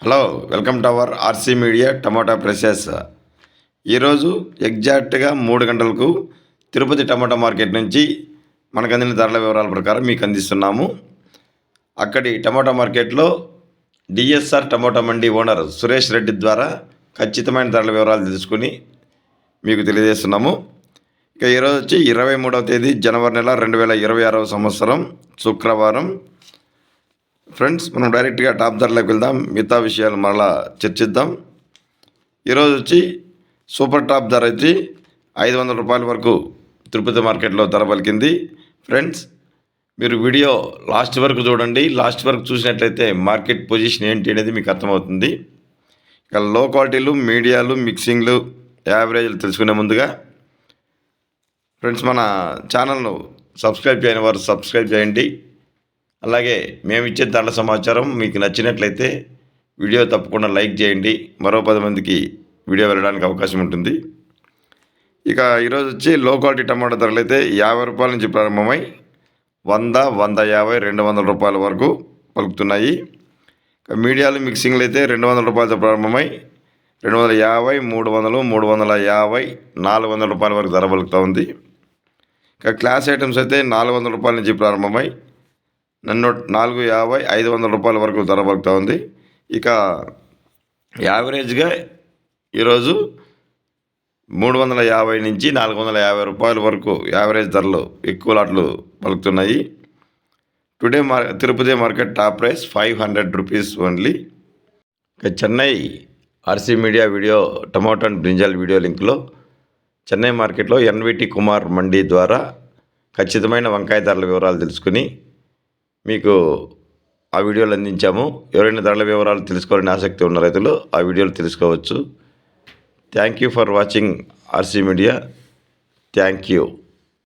Hello, welcome to our RC media tomato presses. ఈరోజు ఎగ్జాక్ట్గా 3 గంటలకు తిరుపతి టమాటా మార్కెట్ నుంచి మనకు అందిన ధరల వివరాల ప్రకారం మీకు అందిస్తున్నాము. అక్కడి టమాటా మార్కెట్లో డిఎస్ఆర్ టమాటా మండి ఓనర్ సురేష్ రెడ్డి ద్వారా ఖచ్చితమైన ధరల వివరాలు తెలుసుకుని మీకు తెలియజేస్తున్నాము. ఇక ఈరోజు వచ్చి 23వ తేదీ జనవరి నెల 2026వ సంవత్సరం శుక్రవారం. ఫ్రెండ్స్, మనం డైరెక్ట్గా టాప్ ధరలోకి వెళ్దాం, మిగతా విషయాలు మరలా చర్చిద్దాం. ఈరోజు వచ్చి సూపర్ టాప్ ధర వచ్చి 500 రూపాయల వరకు తిరుపతి మార్కెట్లో ధర పలికింది. ఫ్రెండ్స్, మీరు వీడియో లాస్ట్ వరకు చూడండి. లాస్ట్ వరకు చూసినట్లయితే మార్కెట్ పొజిషన్ ఏంటి అనేది మీకు అర్థమవుతుంది. ఇక లో క్వాలిటీలు, మీడియాలు, మిక్సింగ్లు, యావరేజ్లు తెలుసుకునే ముందుగా ఫ్రెండ్స్, మన ఛానల్ను సబ్స్క్రైబ్ చేయని వారు సబ్స్క్రైబ్ చేయండి. అలాగే మేము ఇచ్చే ధరల సమాచారం మీకు నచ్చినట్లయితే వీడియో తప్పకుండా లైక్ చేయండి. మరో 10 మందికి వీడియో వెళ్ళడానికి అవకాశం ఉంటుంది. ఇక ఈరోజు వచ్చి లో క్వాలిటీ టమాటా ధరలు అయితే 50 రూపాయల నుంచి ప్రారంభమై 100, 150, 200 రూపాయల వరకు పలుకుతున్నాయి. ఇక మీడియాలు, మిక్సింగ్లు అయితే 200 రూపాయలతో ప్రారంభమై 250, 300, 350, 400 రూపాయల వరకు ధర పలుకుతూ ఉంది. ఇక క్లాస్ ఐటమ్స్ అయితే 400 రూపాయల నుంచి ప్రారంభమై 450, 500 రూపాయల వరకు ధర పలుకుతూ ఉంది. ఇక యావరేజ్గా ఈరోజు 350 నుంచి 450 రూపాయల వరకు యావరేజ్ ధరలు ఎక్కువ లాట్లు పలుకుతున్నాయి. Today Tirupati market top price 500 rupees only. ఇక చెన్నై ఆర్సీ media video tomato and brinjal video లింక్లో చెన్నై మార్కెట్లో ఎన్విటి కుమార్ మండి ద్వారా ఖచ్చితమైన వంకాయ ధరల వివరాలు తెలుసుకుని మీకు ఆ వీడియోలు అందించాము. ఎవరైనా ధరల వివరాలు తెలుసుకోవాలని ఆసక్తి ఉన్న రైతులు ఆ వీడియోలు తెలుసుకోవచ్చు. Thank you for watching RC media. Thank you.